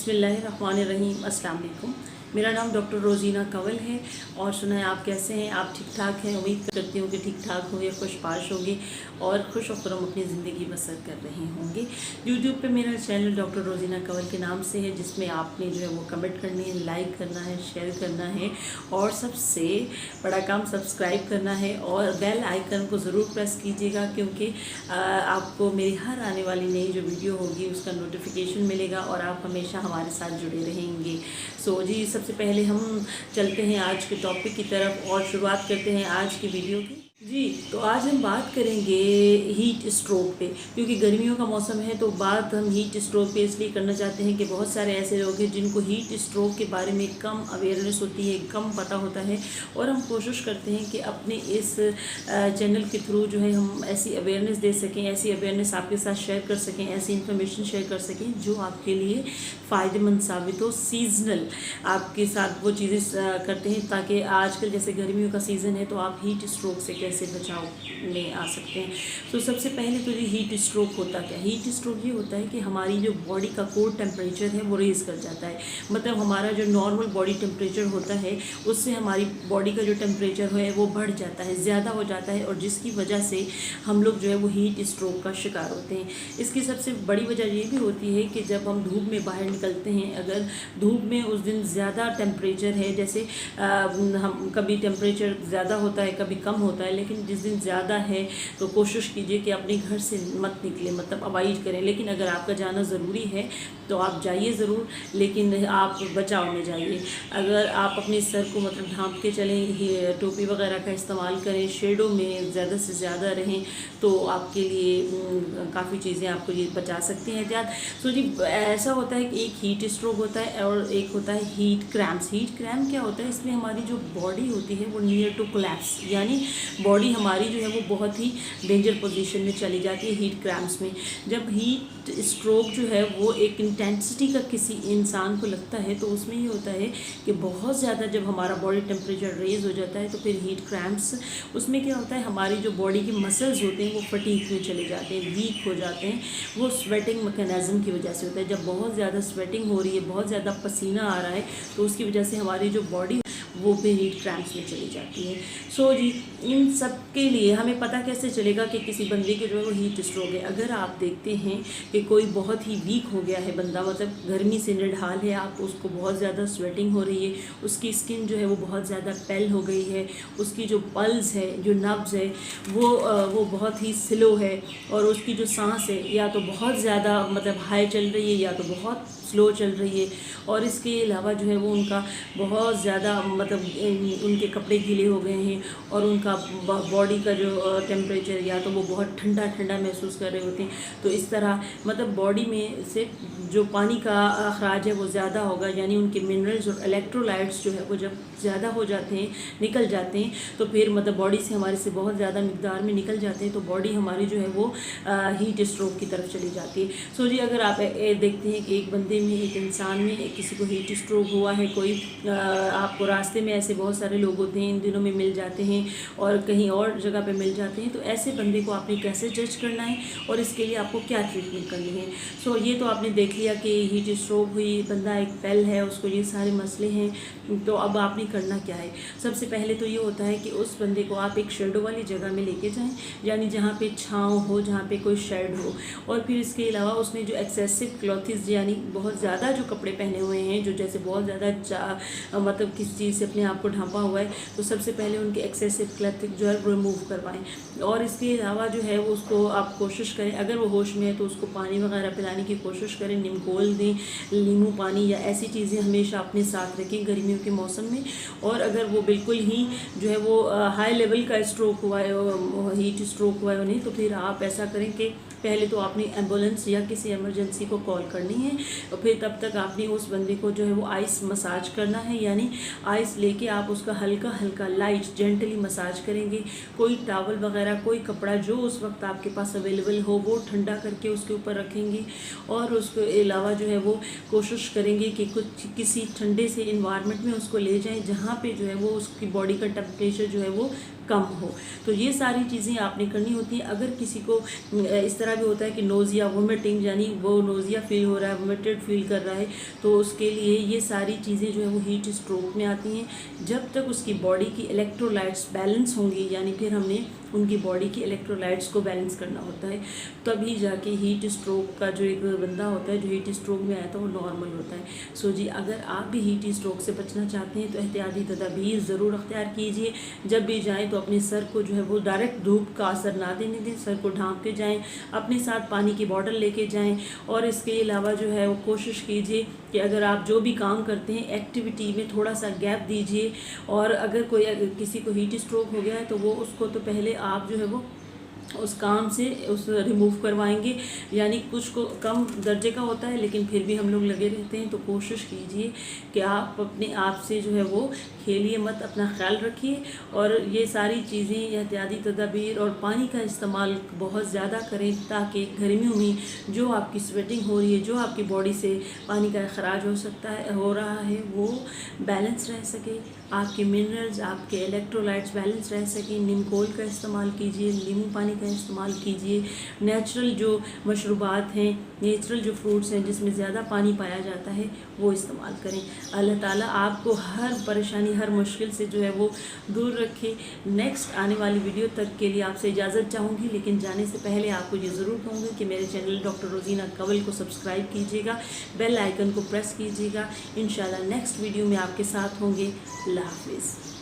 बिस्मिल्लाहिर्रहमानिर्रहीम। अस्सलाम वालेकुम। मेरा नाम डॉक्टर रोज़ीना कंवल है और सुनाएं आप कैसे हैं। आप ठीक ठाक हैं? उम्मीद करती हूँ कि ठीक ठाक होंगे, खुशपाश होंगे और खुश खुरम अपनी ज़िंदगी बसर कर रहे होंगे। यूट्यूब पे मेरा चैनल डॉक्टर रोज़ीना कंवल के नाम से है, जिसमें आपने जो है वो कमेंट करनी है, लाइक करना है, शेयर करना है और सबसे बड़ा काम सब्सक्राइब करना है और बेल आइकन को ज़रूर प्रेस कीजिएगा, क्योंकि आपको मेरी हर आने वाली नई जो वीडियो होगी उसका नोटिफिकेशन मिलेगा और आप हमेशा हमारे साथ जुड़े रहेंगे। सो जी, सबसे पहले हम चलते हैं आज के टॉपिक की तरफ और शुरुआत करते हैं आज की वीडियो की। जी, तो आज हम बात करेंगे हीट स्ट्रोक पे, क्योंकि गर्मियों का मौसम है। तो बात हम हीट स्ट्रोक पे इसलिए करना चाहते हैं कि बहुत सारे ऐसे लोग हैं जिनको हीट स्ट्रोक के बारे में कम अवेयरनेस होती है, कम पता होता है, और हम कोशिश करते हैं कि अपने इस चैनल के थ्रू जो है हम ऐसी अवेयरनेस दे सकें, ऐसी अवेयरनेस आपके साथ शेयर कर सकें, ऐसी इन्फॉर्मेशन शेयर कर सकें जो आपके लिए फ़ायदेमंद साबित हो। सीजनल आपके साथ वो चीज़ें करते हैं ताकि आजकल जैसे गर्मियों का सीज़न है तो आप हीट स्ट्रोक से कैसे बचाव में आ सकते हैं। तो सबसे पहले तो ये हीट स्ट्रोक होता क्या है। हीट स्ट्रोक ये होता है कि हमारी जो बॉडी का कोर टेम्परेचर है वो रेज़ कर जाता है। मतलब हमारा जो नॉर्मल बॉडी टेम्परेचर होता है उससे हमारी बॉडी का जो टेम्परेचर है वो बढ़ जाता है, ज़्यादा हो जाता है, और जिसकी वजह से हम लोग जो है वो हीट स्ट्रोक का शिकार होते हैं। इसकी सबसे बड़ी वजह ये भी होती है कि जब हम धूप में बाहर निकलते हैं, अगर धूप में उस दिन ज़्यादा टेम्परेचर है, जैसे हम कभी टेम्परेचर ज़्यादा होता है, कभी कम होता है, लेकिन जिस दिन ज़्यादा है तो कोशिश कीजिए कि अपने घर से मत निकलें, मतलब अवॉइड करें। लेकिन अगर आपका जाना ज़रूरी है तो आप जाइए ज़रूर, लेकिन आप बचाव में जाइए। अगर आप अपने सर को मतलब ढाँप के चलें, टोपी वगैरह का इस्तेमाल करें, शेडों में ज़्यादा से ज़्यादा रहें, तो आपके लिए काफ़ी चीज़ें आपको ये बचा सकती हैं एहतियात। सो जी, ऐसा होता है कि एक हीट स्ट्रोक होता है और एक होता है हीट क्रैम्प्स। हीट क्रैम्प क्या होता है, इसमें हमारी जो बॉडी होती है वो नियर टू कोलैप्स, यानी बॉडी हमारी जो है वो बहुत ही डेंजर पोजीशन में चली जाती है हीट क्रैम्प्स में। जब हीट स्ट्रोक जो है वो एक इंटेंसिटी का किसी इंसान को लगता है तो उसमें ये होता है कि बहुत ज़्यादा जब हमारा बॉडी टेम्परेचर रेज हो जाता है तो फिर हीट क्रैम्प्स, उसमें क्या होता है हमारी जो बॉडी के मसल्स होते हैं वो फटीग में चले जाते हैं, वीक हो जाते हैं। वो स्वेटिंग मैकेनिज्म की वजह से होता है। जब बहुत ज़्यादा स्वेटिंग हो रही है, बहुत ज़्यादा पसीना आ रहा है, तो उसकी वजह से हमारी जो बॉडी वो भी हीट क्रैम्प्स में चली जाती है। सो जी, इन सब के लिए हमें पता कैसे चलेगा कि किसी बंदे के जो है वो हीट स्ट्रोक है। अगर आप देखते हैं कि कोई बहुत ही वीक हो गया है बंदा, मतलब गर्मी से निढाल है, आप उसको बहुत ज़्यादा स्वेटिंग हो रही है, उसकी स्किन जो है वो बहुत ज़्यादा पेल हो गई है, उसकी जो पल्स है, जो नब्ज़ है वो बहुत ही स्लो है, और उसकी जो सांस है या तो बहुत ज़्यादा मतलब हाई चल रही है या तो बहुत स्लो चल रही है, और इसके अलावा जो है वो उनका बहुत ज़्यादा मतलब उनके कपड़े गीले हो गए हैं और उनका बॉडी का जो टेम्परेचर या तो वो बहुत ठंडा ठंडा महसूस कर रहे होते हैं। तो इस तरह मतलब बॉडी में से जो पानी का अखराज है वो ज़्यादा होगा, यानी उनके मिनरल्स और इलेक्ट्रोलाइट्स जो है वो जब ज़्यादा हो जाते हैं, निकल जाते हैं, तो फिर मतलब बॉडी से हमारे से बहुत ज़्यादा मिकदार में निकल जाते हैं, तो बॉडी हमारी जो है वो हीट स्ट्रोक की तरफ चली जाती है। सो जी, अगर आप देखते हैं कि एक बंदे में, एक इंसान में किसी को हीट स्ट्रोक हुआ है, कोई आपको रास्ते में ऐसे बहुत सारे लोग होते हैं इन दिनों में मिल जाते हैं और कहीं और जगह पे मिल जाते हैं, तो ऐसे बंदे को आपने कैसे जज करना है और इसके लिए आपको क्या ट्रीटमेंट करनी है। सो ये तो आपने देख लिया कि हीट स्ट्रोक हुई, बंदा एक पेल है, उसको ये सारे मसले हैं, तो अब आपने करना क्या है। सबसे पहले तो ये होता है कि उस बंदे को आप एक शेडो वाली जगह में लेके जाएं, यानी जहाँ पे छाँव हो, जहाँ पे कोई शेड हो, और फिर इसके अलावा उसने जो एक्सेसिव क्लॉथेस यानी बहुत ज़्यादा जो कपड़े पहने हुए हैं, जो जैसे बहुत ज़्यादा मतलब किस चीज़ से अपने आप को ढांपा हुआ है, तो सबसे पहले उनके एक्सेसिव क्लॉथ जो है रिमूव करवाएं। और इसके अलावा जो है वो उसको आप कोशिश करें, अगर वो होश में है तो उसको पानी वगैरह पिलाने की कोशिश करें, निम्कोल दें, नींबू पानी या ऐसी चीज़ें हमेशा अपने साथ रखें गर्मियों के मौसम में। और अगर वो बिल्कुल ही जो है वो हाई लेवल का स्ट्रोक हुआ है, हीट स्ट्रोक हुआ है उन्हें, तो फिर आप ऐसा करें कि पहले तो आपने एम्बुलेंस या किसी इमरजेंसी को कॉल करनी है, और फिर तब तक आपने उस बंदे को जो है वो आइस मसाज करना है, यानी आइस लेके आप उसका हल्का हल्का लाइट जेंटली मसाज करेंगे। कोई टावल वगैरह, कोई कपड़ा जो उस वक्त आपके पास अवेलेबल हो वो ठंडा करके उसके ऊपर रखेंगे, और उसके अलावा जो है वो कोशिश करेंगे कि कुछ किसी ठंडे से इन्वायरमेंट में उसको ले जाएं जहाँ पे जो है वो उसकी बॉडी का टेम्परेचर जो है वो कम हो। तो ये सारी चीज़ें आपने करनी होती हैं। अगर किसी को इस तरह भी होता है कि नोज़िया वोमिटिंग, यानी वो नोज़िया फील हो रहा है, वोमिटेड फील कर रहा है, तो उसके लिए ये सारी चीज़ें जो है वो हीट स्ट्रोक में आती हैं। जब तक उसकी बॉडी की इलेक्ट्रोलाइट्स बैलेंस होंगी, यानी फिर हमने उनकी बॉडी की इलेक्ट्रोलाइट्स को बैलेंस करना होता है, तभी जाके हीट स्ट्रोक का जो एक बंदा होता है जो हीट स्ट्रोक में आया था वो नॉर्मल होता है। सो जी, अगर आप भी हीट स्ट्रोक से बचना चाहते हैं तो एहतियाती तदाबीर ज़रूर अख्तियार कीजिए। जब भी जाएँ तो अपने सर को जो है वो डायरेक्ट धूप का असर ना देने दें, सर को ढाँप के जाएँ, अपने साथ पानी की बॉटल लेके जाएँ। और इसके अलावा जो है वो कोशिश कीजिए कि अगर आप जो भी काम करते हैं एक्टिविटी में थोड़ा सा गैप दीजिए। और अगर कोई किसी को हीट स्ट्रोक हो गया है तो वो उसको तो पहले आप जो है वो उस काम से उस रिमूव करवाएंगे, यानी कुछ को कम दर्जे का होता है लेकिन फिर भी हम लोग लगे रहते हैं। तो कोशिश कीजिए कि आप अपने आप से जो है वो खेलिए मत, अपना ख्याल रखिए। और ये सारी चीज़ें, एहतियाती तदाबीर और पानी का इस्तेमाल बहुत ज़्यादा करें ताकि गर्मियों में जो आपकी स्वेटिंग हो रही है, जो आपकी बॉडी से पानी का अखराज हो रहा है, वो बैलेंस रह सके, आपके मिनरल्स, आपके इलेक्ट्रोलाइट्स बैलेंस रह सकें। नीमकोल का इस्तेमाल कीजिए, नींबू पानी का इस्तेमाल कीजिए। नेचुरल जो मशरूबात हैं, नेचुरल जो फ्रूट्स हैं जिसमें ज़्यादा पानी पाया जाता है, वो इस्तेमाल करें। अल्लाह ताला आपको हर परेशानी, हर मुश्किल से जो है वो दूर रखे। नेक्स्ट आने वाली वीडियो तक के लिए आपसे इजाज़त चाहूँगी, लेकिन जाने से पहले आपको ये ज़रूर कहूँगी कि मेरे चैनल डॉक्टर रोज़ीना कंवल को सब्सक्राइब कीजिएगा, बेल आइकन को प्रेस कीजिएगा। इंशाल्लाह नेक्स्ट वीडियो में आपके साथ होंगे। अल्लाह हाफिज़।